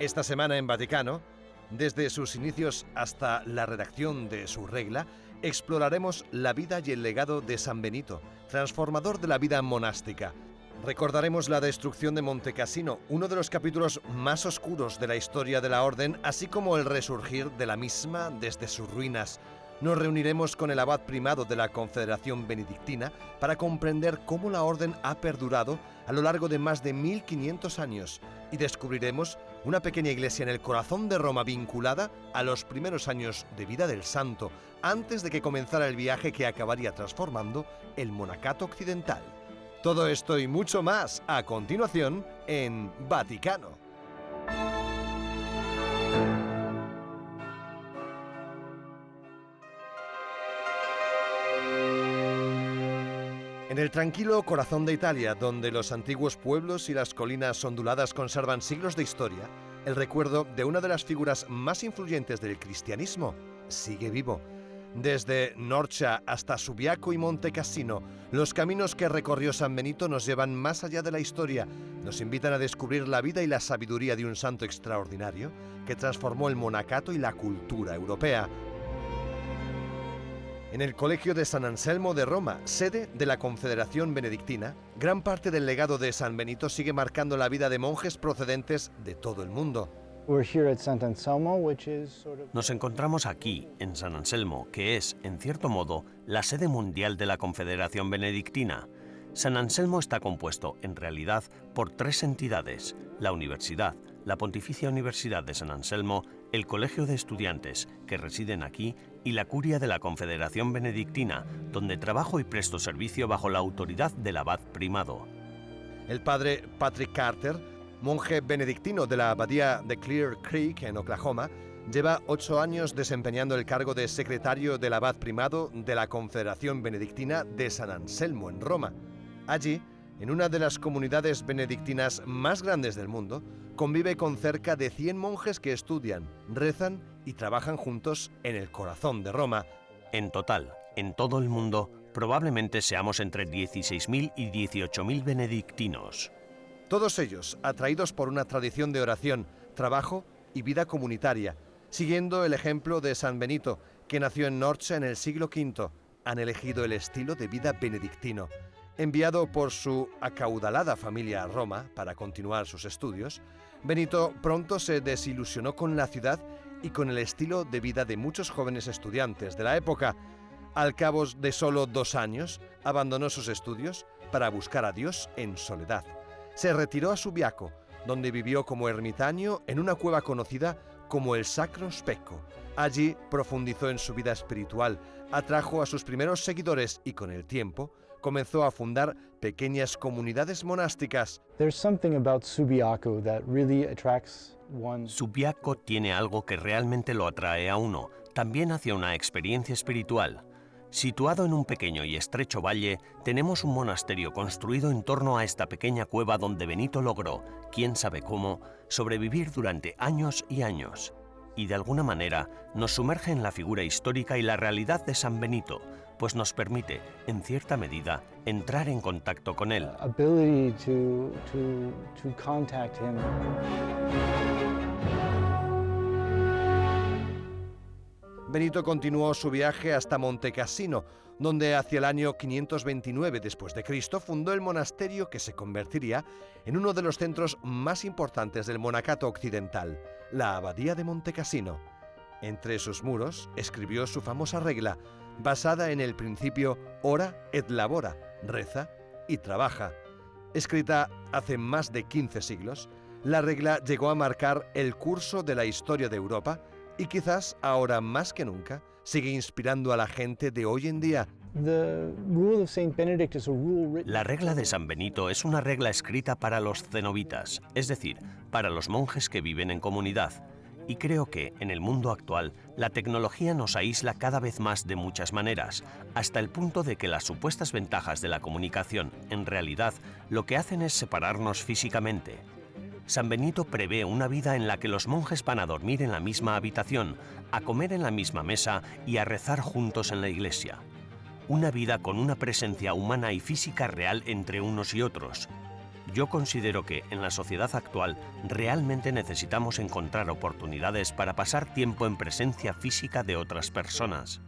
Esta semana en Vaticano, desde sus inicios hasta la redacción de su regla, exploraremos la vida y el legado de San Benito, transformador de la vida monástica. Recordaremos la destrucción de Monte Cassino, uno de los capítulos más oscuros de la historia de la orden, así como el resurgir de la misma desde sus ruinas. Nos reuniremos con el abad primado de la Confederación Benedictina para comprender cómo la orden ha perdurado a lo largo de más de 1500 años y descubriremos una pequeña iglesia en el corazón de Roma vinculada a los primeros años de vida del santo, antes de que comenzara el viaje que acabaría transformando el monacato occidental. Todo esto y mucho más a continuación en Vaticano. En el tranquilo corazón de Italia, donde los antiguos pueblos y las colinas onduladas conservan siglos de historia, el recuerdo de una de las figuras más influyentes del cristianismo sigue vivo. Desde Norcia hasta Subiaco y Monte Cassino, los caminos que recorrió San Benito nos llevan más allá de la historia, nos invitan a descubrir la vida y la sabiduría de un santo extraordinario que transformó el monacato y la cultura europea. En el Colegio de San Anselmo de Roma, sede de la Confederación Benedictina, gran parte del legado de San Benito sigue marcando la vida de monjes procedentes de todo el mundo. Nos encontramos aquí, en San Anselmo, que es, en cierto modo, la sede mundial de la Confederación Benedictina. San Anselmo está compuesto, en realidad, por tres entidades: la Universidad, la Pontificia Universidad de San Anselmo, el Colegio de Estudiantes, que residen aquí, y la Curia de la Confederación Benedictina, donde trabajo y presto servicio bajo la autoridad del abad primado. El padre Patrick Carter, monje benedictino de la abadía de Clear Creek en Oklahoma, lleva 8 años desempeñando el cargo de secretario del abad primado de la Confederación Benedictina de San Anselmo en Roma. Allí, en una de las comunidades benedictinas más grandes del mundo, convive con cerca de 100 monjes que estudian, rezan y trabajan juntos en el corazón de Roma. En total, en todo el mundo, probablemente seamos entre 16.000 y 18.000 benedictinos. Todos ellos atraídos por una tradición de oración, trabajo y vida comunitaria, siguiendo el ejemplo de San Benito, que nació en Norcia en el siglo V. Han elegido el estilo de vida benedictino. Enviado por su acaudalada familia a Roma para continuar sus estudios, Benito pronto se desilusionó con la ciudad y con el estilo de vida de muchos jóvenes estudiantes de la época. Al cabo de solo 2 años, abandonó sus estudios para buscar a Dios en soledad. Se retiró a Subiaco, donde vivió como ermitaño en una cueva conocida como el Sacro Specco. Allí profundizó en su vida espiritual, atrajo a sus primeros seguidores y con el tiempo comenzó a fundar pequeñas comunidades monásticas. Subiaco tiene algo que realmente lo atrae a uno, también hacia una experiencia espiritual. Situado en un pequeño y estrecho valle, tenemos un monasterio construido en torno a esta pequeña cueva donde Benito logró, quién sabe cómo, sobrevivir durante años y años. Y de alguna manera nos sumerge en la figura histórica y la realidad de San Benito, pues nos permite, en cierta medida, entrar en contacto con él. Benito continuó su viaje hasta Monte Cassino, donde hacia el año 529 después de Cristo fundó el monasterio que se convertiría en uno de los centros más importantes del monacato occidental, la abadía de Monte Cassino. Entre sus muros escribió su famosa regla, basada en el principio ora et labora, reza y trabaja. Escrita hace más de 15 siglos, la regla llegó a marcar el curso de la historia de Europa y quizás ahora más que nunca sigue inspirando a la gente de hoy en día. La regla de San Benito es una regla escrita para los cenobitas, es decir, para los monjes que viven en comunidad. Y creo que, en el mundo actual, la tecnología nos aísla cada vez más de muchas maneras, hasta el punto de que las supuestas ventajas de la comunicación, en realidad, lo que hacen es separarnos físicamente. San Benito prevé una vida en la que los monjes van a dormir en la misma habitación, a comer en la misma mesa y a rezar juntos en la iglesia. Una vida con una presencia humana y física real entre unos y otros. Yo considero que, en la sociedad actual, realmente necesitamos encontrar oportunidades para pasar tiempo en presencia física de otras personas.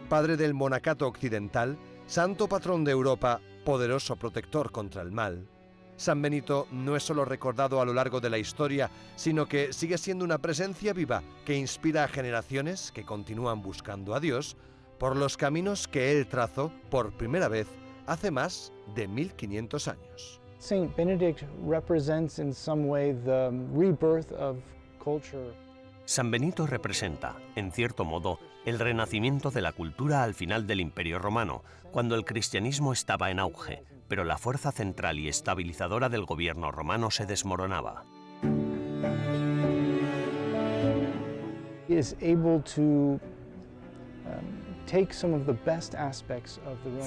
Padre del monacato occidental, santo patrón de Europa, poderoso protector contra el mal, San Benito no es solo recordado a lo largo de la historia, sino que sigue siendo una presencia viva que inspira a generaciones que continúan buscando a Dios por los caminos que él trazó por primera vez hace más de 1500 años. Saint Benedict represents in some way the rebirth of culture. San Benito representa, en cierto modo, el renacimiento de la cultura al final del Imperio Romano, cuando el cristianismo estaba en auge, pero la fuerza central y estabilizadora del gobierno romano se desmoronaba.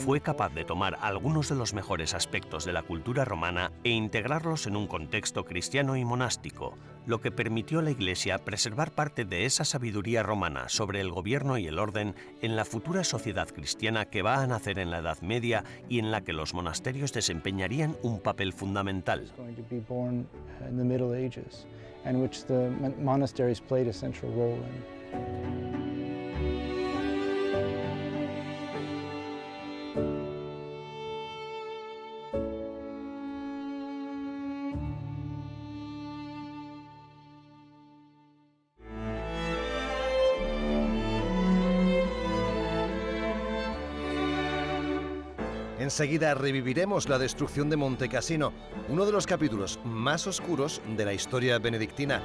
Fue capaz de tomar algunos de los mejores aspectos de la cultura romana e integrarlos en un contexto cristiano y monástico, lo que permitió a la Iglesia preservar parte de esa sabiduría romana sobre el gobierno y el orden en la futura sociedad cristiana que va a nacer en la Edad Media y en la que los monasterios desempeñarían un papel fundamental. Enseguida reviviremos la destrucción de Monte Cassino, uno de los capítulos más oscuros de la historia benedictina.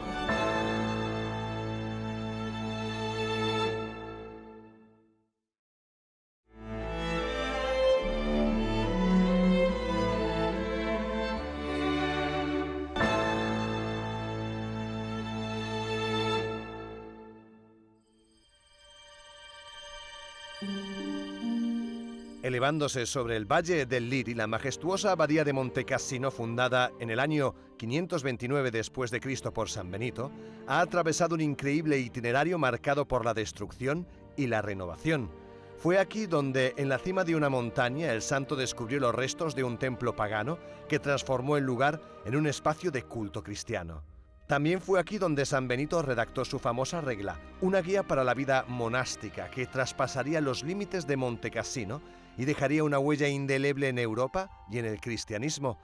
Elevándose sobre el valle del Liri, la majestuosa abadía de Monte Cassino, fundada en el año 529 después de Cristo por San Benito, ha atravesado un increíble itinerario marcado por la destrucción y la renovación. Fue aquí donde, en la cima de una montaña, el santo descubrió los restos de un templo pagano que transformó el lugar en un espacio de culto cristiano. También fue aquí donde San Benito redactó su famosa regla, una guía para la vida monástica que traspasaría los límites de Monte Cassino y dejaría una huella indeleble en Europa y en el cristianismo.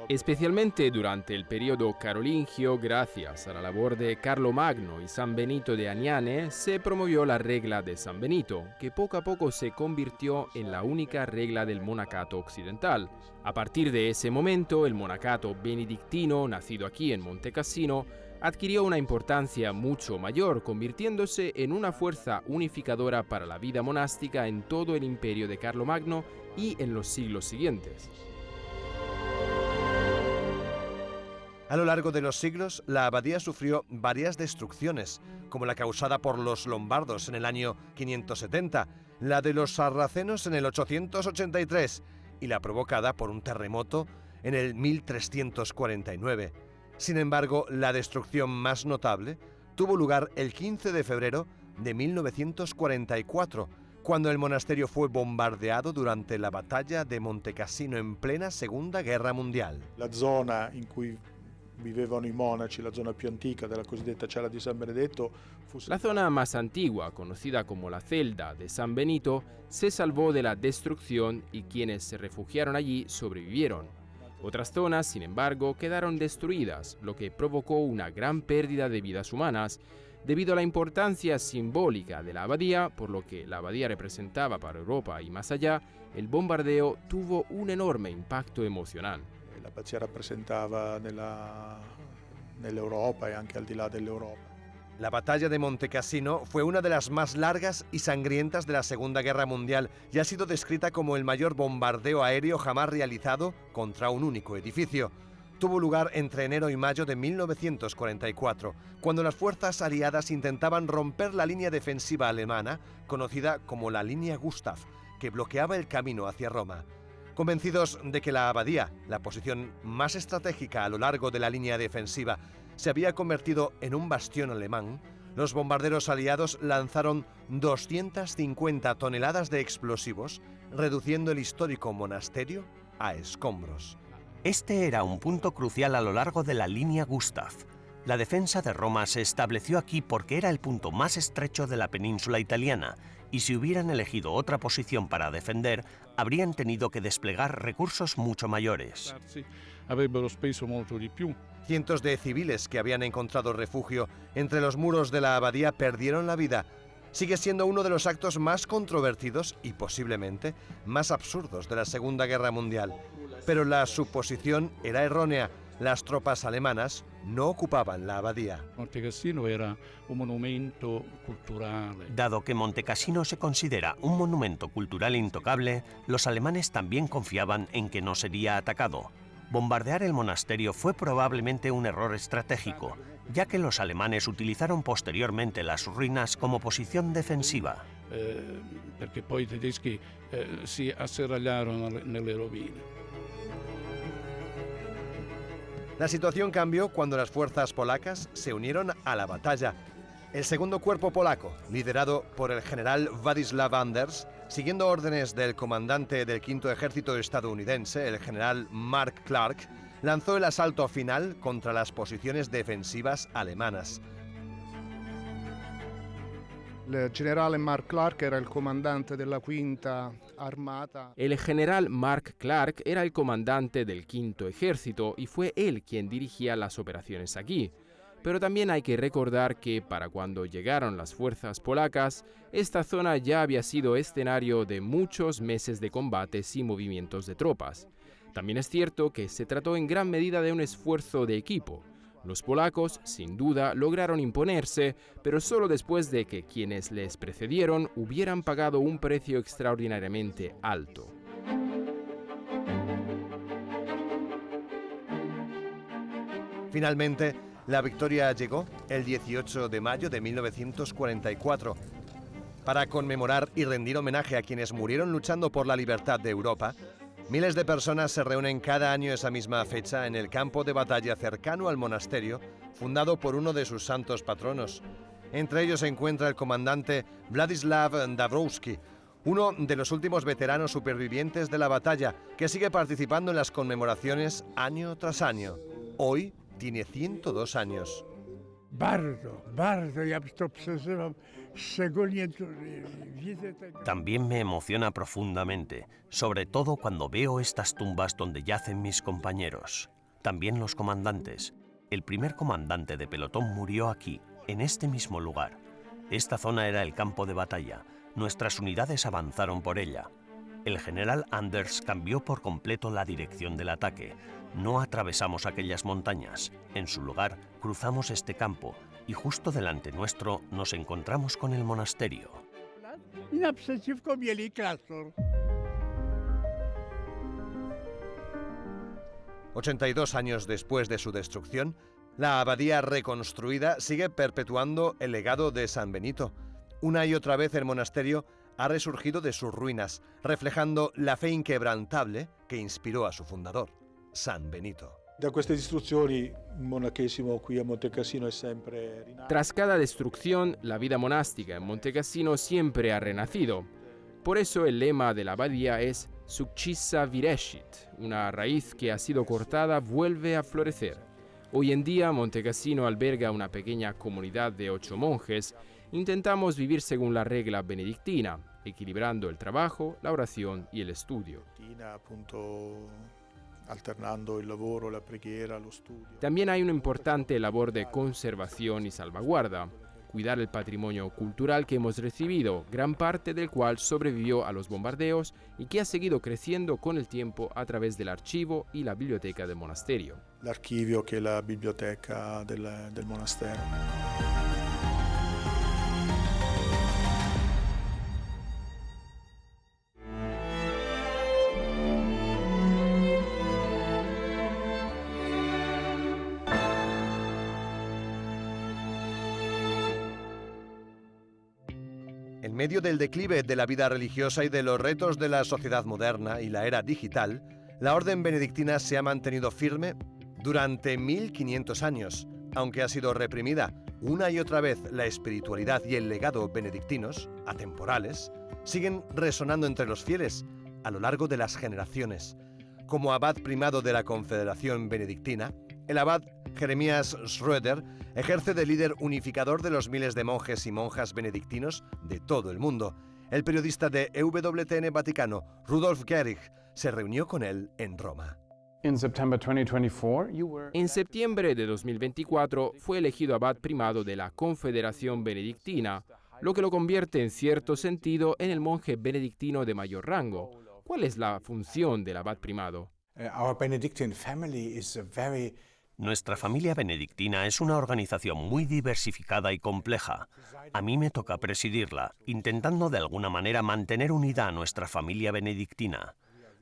Especialmente durante el periodo carolingio, gracias a la labor de Carlomagno y San Benito de Aniane, se promovió la regla de San Benito, que poco a poco se convirtió en la única regla del monacato occidental. A partir de ese momento, el monacato benedictino, nacido aquí en Monte Cassino, adquirió una importancia mucho mayor, convirtiéndose en una fuerza unificadora para la vida monástica en todo el imperio de Carlomagno y en los siglos siguientes. A lo largo de los siglos, la abadía sufrió varias destrucciones, como la causada por los lombardos en el año 570, la de los sarracenos en el 883 y la provocada por un terremoto en el 1349. Sin embargo, la destrucción más notable tuvo lugar el 15 de febrero de 1944, cuando el monasterio fue bombardeado durante la batalla de Monte Cassino en plena Segunda Guerra Mundial. La zona in cui vivevano i monaci, la zona più antica della cosiddetta cella di San Benedetto, La zona más antigua, conocida como la celda de San Benito, se salvó de la destrucción y quienes se refugiaron allí sobrevivieron. Otras zonas, sin embargo, quedaron destruidas, lo que provocó una gran pérdida de vidas humanas, debido a la importancia simbólica de la abadía, por lo que la abadía representaba para Europa y más allá, el bombardeo tuvo un enorme impacto emocional. La abbazia rappresentava nell'Europa e anche al di là dell'Europa. La batalla de Monte Cassino fue una de las más largas y sangrientas de la Segunda Guerra Mundial y ha sido descrita como el mayor bombardeo aéreo jamás realizado contra un único edificio. Tuvo lugar entre enero y mayo de 1944, cuando las fuerzas aliadas intentaban romper la línea defensiva alemana, conocida como la Línea Gustav, que bloqueaba el camino hacia Roma. Convencidos de que la abadía, la posición más estratégica a lo largo de la línea defensiva, se había convertido en un bastión alemán, Los bombarderos aliados lanzaron 250 toneladas de explosivos, reduciendo el histórico monasterio a escombros. Este era un punto crucial a lo largo de la línea Gustav. La defensa de Roma se estableció aquí porque era el punto más estrecho de la península italiana, y si hubieran elegido otra posición para defender, habrían tenido que desplegar recursos mucho mayores. Cientos de civiles que habían encontrado refugio entre los muros de la abadía perdieron la vida. Sigue siendo uno de los actos más controvertidos y posiblemente más absurdos de la Segunda Guerra Mundial. Pero la suposición era errónea. Las tropas alemanas no ocupaban la abadía. Montecassino era un monumento cultural. Dado que Montecassino se considera un monumento cultural intocable, los alemanes también confiaban en que no sería atacado. Bombardear el monasterio fue probablemente un error estratégico, ya que los alemanes utilizaron posteriormente las ruinas como posición defensiva. Perché poi i tedeschi si asserragliarono nelle rovine. La situación cambió cuando las fuerzas polacas se unieron a la batalla. El segundo cuerpo polaco, liderado por el general Władysław Anders, siguiendo órdenes del comandante del Quinto Ejército estadounidense, el general Mark Clark, lanzó el asalto final contra las posiciones defensivas alemanas. El general Mark Clark era el comandante de la Quinta Armata. El general Mark Clark era el comandante del Quinto Ejército y fue él quien dirigía las operaciones aquí. Pero también hay que recordar que para cuando llegaron las fuerzas polacas, esta zona ya había sido escenario de muchos meses de combates y movimientos de tropas. También es cierto que se trató en gran medida de un esfuerzo de equipo. Los polacos, sin duda, lograron imponerse, pero solo después de que quienes les precedieron hubieran pagado un precio extraordinariamente alto. Finalmente, la victoria llegó el 18 de mayo de 1944. Para conmemorar y rendir homenaje a quienes murieron luchando por la libertad de Europa, miles de personas se reúnen cada año esa misma fecha en el campo de batalla cercano al monasterio, fundado por uno de sus santos patronos. Entre ellos se encuentra el comandante Władysław Dąbrowski, uno de los últimos veteranos supervivientes de la batalla, que sigue participando en las conmemoraciones año tras año. Hoy tiene 102 años. También me emociona profundamente, sobre todo cuando veo estas tumbas donde yacen mis compañeros, también los comandantes. El primer comandante de pelotón murió aquí, en este mismo lugar. Esta zona era el campo de batalla. Nuestras unidades avanzaron por ella. El general Anders cambió por completo la dirección del ataque. No atravesamos aquellas montañas. En su lugar, cruzamos este campo y justo delante nuestro nos encontramos con el monasterio. 82 años después de su destrucción, la abadía reconstruida sigue perpetuando el legado de San Benito. Una y otra vez el monasterio ha resurgido de sus ruinas, reflejando la fe inquebrantable que inspiró a su fundador, San Benito. Da queste distruzioni il monachesimo qui a Montecassino è sempre rinato. Tras cada destrucción, la vida monástica en Montecassino siempre ha renacido. Por eso el lema de la abadía es Succissa virescit, una raíz que ha sido cortada vuelve a florecer. Hoy en día Montecassino alberga una pequeña comunidad de 8 monjes. Intentamos vivir según la regla benedictina, equilibrando el trabajo, la oración y el estudio. Appunto, alternando il lavoro, la preghiera, lo studio. También hay una importante labor de conservación y salvaguarda, cuidar el patrimonio cultural que hemos recibido, gran parte del cual sobrevivió a los bombardeos y que ha seguido creciendo con el tiempo a través del archivo y la biblioteca del monasterio. L'archivio che è la biblioteca del monastero. En medio del declive de la vida religiosa y de los retos de la sociedad moderna y la era digital, la orden benedictina se ha mantenido firme durante 1500 años, aunque ha sido reprimida Una y otra vez la espiritualidad y el legado benedictinos, atemporales, siguen resonando entre los fieles a lo largo de las generaciones. Como abad primado de la Confederación Benedictina, el abad Jeremías Schröder ejerce de líder unificador de los miles de monjes y monjas benedictinos de todo el mundo. El periodista de EWTN Vaticano, Rudolf Gehrig, se reunió con él en Roma. In September 2024, you were En septiembre de 2024 fue elegido abad primado de la Confederación Benedictina, lo que lo convierte en cierto sentido en el monje benedictino de mayor rango. ¿Cuál es la función del abad primado? Our Benedictine family is a very Nuestra familia benedictina es una organización muy diversificada y compleja. A mí me toca presidirla, intentando de alguna manera mantener unida a nuestra familia benedictina.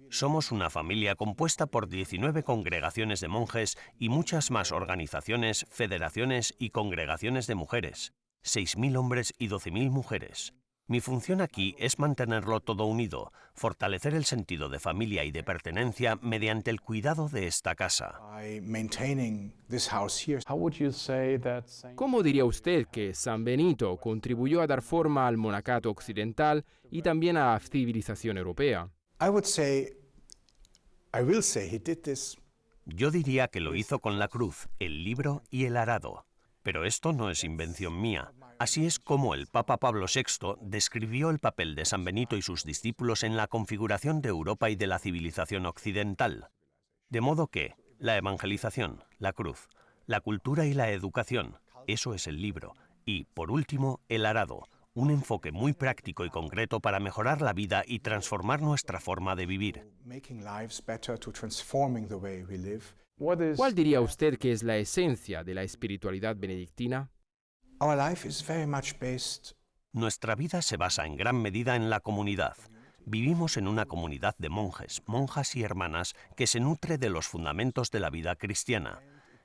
Somos una familia compuesta por 19 congregaciones de monjes y muchas más organizaciones, federaciones y congregaciones de mujeres. 6.000 hombres y 12.000 mujeres. Mi función aquí es mantenerlo todo unido, fortalecer el sentido de familia y de pertenencia mediante el cuidado de esta casa. by maintaining this house here. how would you say that Saint ¿Cómo diría usted que San Benito contribuyó a dar forma al monacato occidental y también a la civilización europea? I will say he did this Yo diría que lo hizo con la cruz, el libro y el arado. Pero esto no es invención mía. Así es como el Papa Pablo VI describió el papel de San Benito y sus discípulos en la configuración de Europa y de la civilización occidental. De modo que la evangelización, la cruz, la cultura y la educación, eso es el libro. Y, por último, el arado, un enfoque muy práctico y concreto para mejorar la vida y transformar nuestra forma de vivir. making lives better, to transforming the way we live. what is ¿Cuál diría usted que es la esencia de la espiritualidad benedictina? Our life is very much based Nuestra vida se basa en gran medida en la comunidad. Vivimos en una comunidad de monjes, monjas y hermanas que se nutre de los fundamentos de la vida cristiana.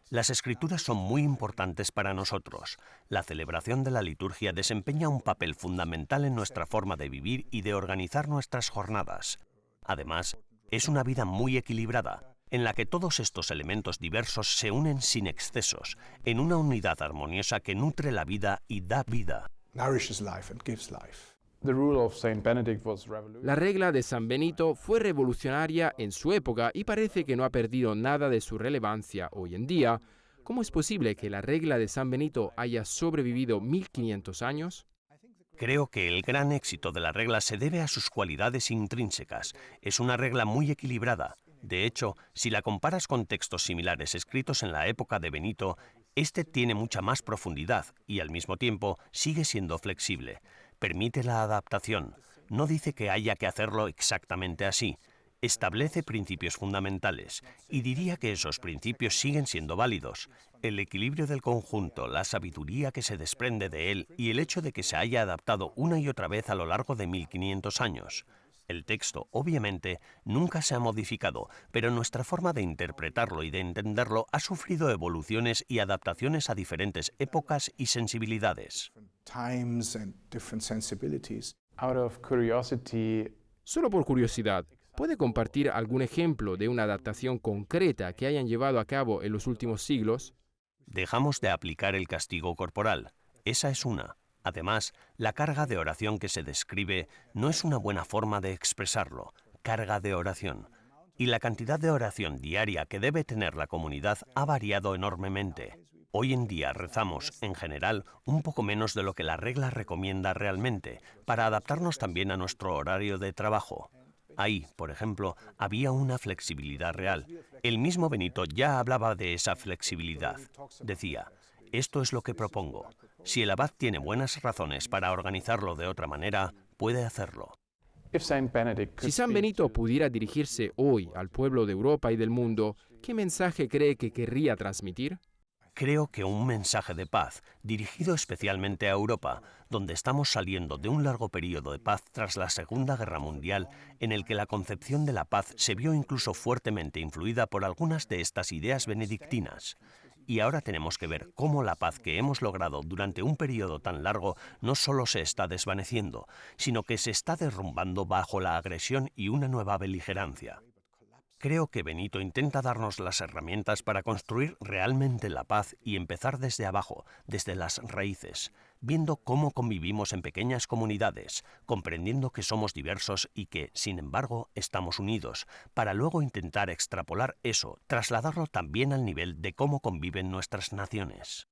Las escrituras son muy importantes para nosotros. La celebración de la liturgia desempeña un papel fundamental en nuestra forma de vivir y de organizar nuestras jornadas. Además, es una vida muy equilibrada, en la que todos estos elementos diversos se unen sin excesos, en una unidad armoniosa que nutre la vida y da vida. nourishes life and gives life. the rule of Saint Benedict was revolutionary? La regla de San Benito fue revolucionaria en su época y parece que no ha perdido nada de su relevancia hoy en día. ¿Cómo es posible que la regla de San Benito haya sobrevivido 1500 años? Creo que el gran éxito de la regla se debe a sus cualidades intrínsecas. Es una regla muy equilibrada. De hecho, si la comparas con textos similares escritos en la época de Benito, este tiene mucha más profundidad y al mismo tiempo sigue siendo flexible. Permite la adaptación. No dice que haya que hacerlo exactamente así. Establece principios fundamentales y diría que esos principios siguen siendo válidos. El equilibrio del conjunto, la sabiduría que se desprende de él y el hecho de que se haya adaptado una y otra vez a lo largo de 1500 años. El texto, obviamente, nunca se ha modificado, pero nuestra forma de interpretarlo y de entenderlo ha sufrido evoluciones y adaptaciones a diferentes épocas y sensibilidades. Times and different sensibilities. Out of curiosity, Solo por curiosidad, ¿puede compartir algún ejemplo de una adaptación concreta que hayan llevado a cabo en los últimos siglos? Dejamos de aplicar el castigo corporal. Esa es una. Además, la carga de oración que se describe no es una buena forma de expresarlo. Carga de oración. Y la cantidad de oración diaria que debe tener la comunidad ha variado enormemente. Hoy en día rezamos, en general, un poco menos de lo que la regla recomienda realmente, para adaptarnos también a nuestro horario de trabajo. Ahí, por ejemplo, había una flexibilidad real. El mismo Benito ya hablaba de esa flexibilidad. Decía, esto es lo que propongo. Si el abad tiene buenas razones para organizarlo de otra manera, puede hacerlo. if Saint Benedict could Si San speak Benito pudiera dirigirse hoy al pueblo de Europa y del mundo, ¿qué mensaje cree que querría transmitir? Creo que un mensaje de paz, dirigido especialmente a Europa, donde estamos saliendo de un largo periodo de paz tras la Segunda Guerra Mundial, en el que la concepción de la paz se vio incluso fuertemente influida por algunas de estas ideas benedictinas. Y ahora tenemos que ver cómo la paz que hemos logrado durante un periodo tan largo no solo se está desvaneciendo, sino que se está derrumbando bajo la agresión y una nueva beligerancia. Creo que Benito intenta darnos las herramientas para construir realmente la paz y empezar desde abajo, desde las raíces, viendo cómo convivimos en pequeñas comunidades, comprendiendo que somos diversos y que, sin embargo, estamos unidos, para luego intentar extrapolar eso, trasladarlo también al nivel de cómo conviven nuestras naciones.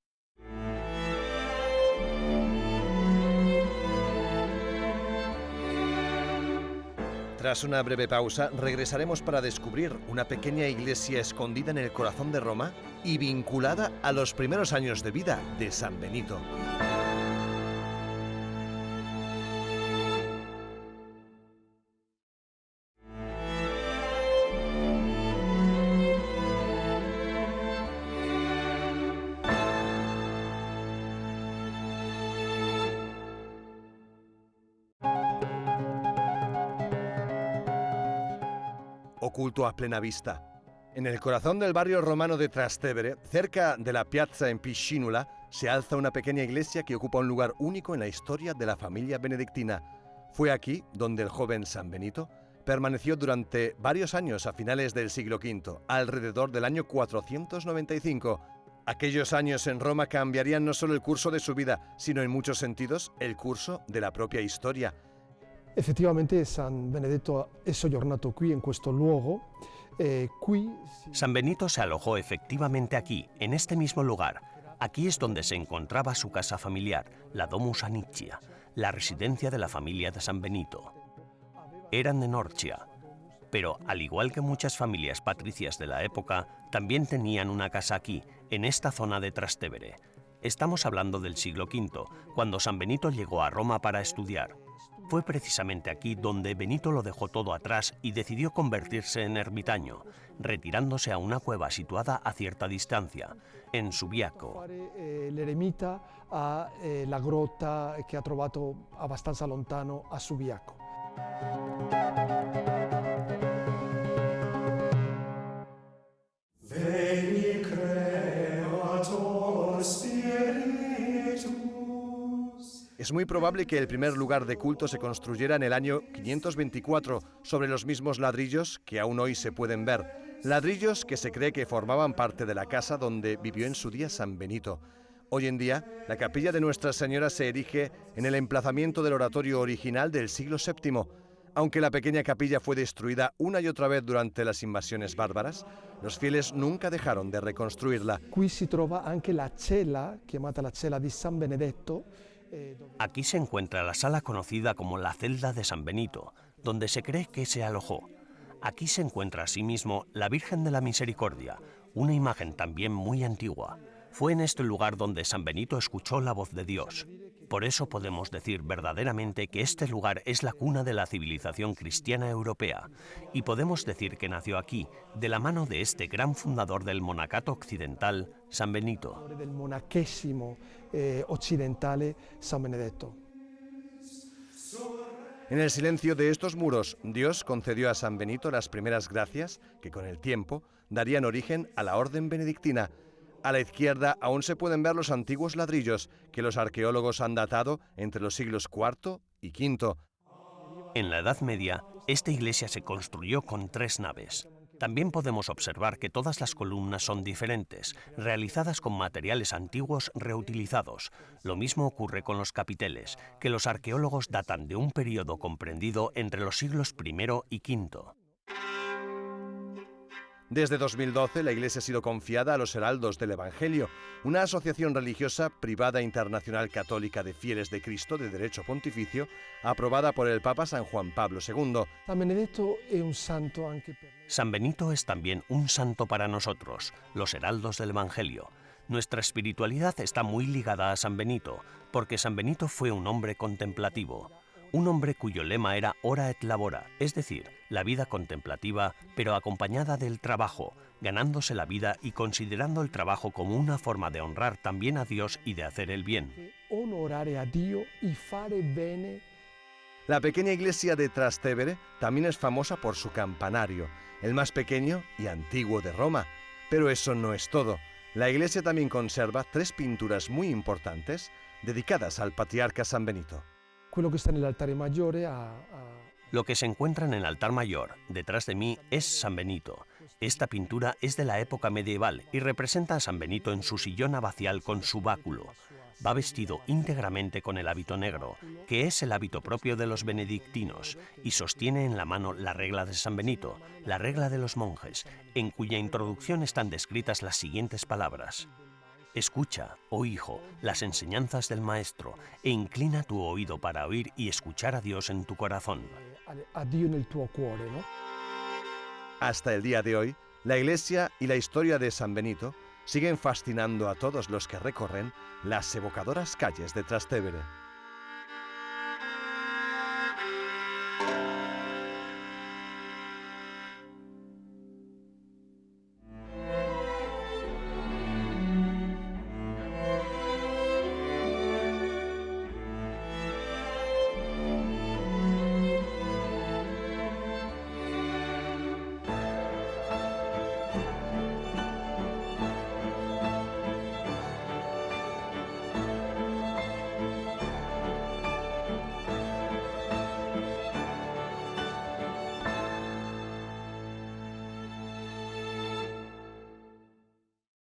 Tras una breve pausa, regresaremos para descubrir una pequeña iglesia escondida en el corazón de Roma y vinculada a los primeros años de vida de San Benito. Oculto a plena vista. En el corazón del barrio romano de Trastevere, cerca de la Piazza in Piscinula, se alza una pequeña iglesia que ocupa un lugar único en la historia de la familia benedictina. Fue aquí donde el joven San Benito permaneció durante varios años a finales del siglo V, alrededor del año 495. Aquellos años en Roma cambiarían no solo el curso de su vida, sino en muchos sentidos el curso de la propia historia. Effettivamente San Benedetto è soggiornato qui in questo luogo. San Benito se alojó efectivamente aquí, en este mismo lugar. Aquí es donde se encontraba su casa familiar, la Domus Annicia, la residencia de la familia de San Benito. Eran de Norcia, pero al igual que muchas familias patricias de la época, también tenían una casa aquí, en esta zona de Trastevere. Estamos hablando del siglo V, cuando San Benito llegó a Roma para estudiar. Fue precisamente aquí donde Benito lo dejó todo atrás y decidió convertirse en ermitaño, retirándose a una cueva situada a cierta distancia, en Subiaco. L'eremita a la grotta che ha trovato abbastanza lontano a Subiaco. Veni Creator Spiritus. Es muy probable que el primer lugar de culto se construyera en el año 524 sobre los mismos ladrillos que aún hoy se pueden ver. Ladrillos que se cree que formaban parte de la casa donde vivió en su día San Benito. Hoy en día, la capilla de Nuestra Señora se erige en el emplazamiento del oratorio original del siglo VII. Aunque la pequeña capilla fue destruida una y otra vez durante las invasiones bárbaras, los fieles nunca dejaron de reconstruirla. Qui si trova anche la cella, chiamata la cella di San Benedetto. Aquí se encuentra la sala conocida como la celda de San Benito, donde se cree que se alojó. Aquí se encuentra asimismo la Virgen de la Misericordia, una imagen también muy antigua. Fue en este lugar donde San Benito escuchó la voz de Dios. Por eso podemos decir verdaderamente que este lugar es la cuna de la civilización cristiana europea, y podemos decir que nació aquí, de la mano de este gran fundador del monacato occidental, San Benito. Del monachesimo occidentale San Benedetto. En el silencio de estos muros, Dios concedió a San Benito las primeras gracias que con el tiempo darían origen a la orden benedictina. A la izquierda aún se pueden ver los antiguos ladrillos que los arqueólogos han datado entre los siglos IV y V. En la Edad Media, esta iglesia se construyó con 3 naves. También podemos observar que todas las columnas son diferentes, realizadas con materiales antiguos reutilizados. Lo mismo ocurre con los capiteles, que los arqueólogos datan de un periodo comprendido entre los siglos I y V. Desde 2012, la Iglesia ha sido confiada a los Heraldos del Evangelio, una asociación religiosa privada internacional católica de fieles de Cristo de derecho pontificio, aprobada por el Papa San Juan Pablo II. San Benedetto è un santo anche per noi. San Benito es también un santo para nosotros, los Heraldos del Evangelio. Nuestra espiritualidad está muy ligada a San Benito, porque San Benito fue un hombre contemplativo. Un hombre cuyo lema era ora et labora, es decir, la vida contemplativa, pero acompañada del trabajo, ganándose la vida y considerando el trabajo como una forma de honrar también a Dios y de hacer el bien. Onorare a Dio y fare bene. La pequeña iglesia de Trastevere también es famosa por su campanario, el más pequeño y antiguo de Roma. Pero eso no es todo. La iglesia también conserva 3 pinturas muy importantes dedicadas al patriarca San Benito. Quello che sta nell'altare maggiore Lo que se encuentra en el altar mayor, detrás de mí, es San Benito. Esta pintura es de la época medieval y representa a San Benito en su sillón abacial con su báculo. Va vestido íntegramente con el hábito negro, que es el hábito propio de los benedictinos, y sostiene en la mano la regla de San Benito, la regla de los monjes, en cuya introducción están descritas las siguientes palabras. Escucha, oh hijo, las enseñanzas del Maestro, e inclina tu oído para oír y escuchar a Dios en tu corazón. A Dio nel tuo cuore, ¿no? Hasta el día de hoy, la Iglesia y la historia de San Benito siguen fascinando a todos los que recorren las evocadoras calles de Trastevere.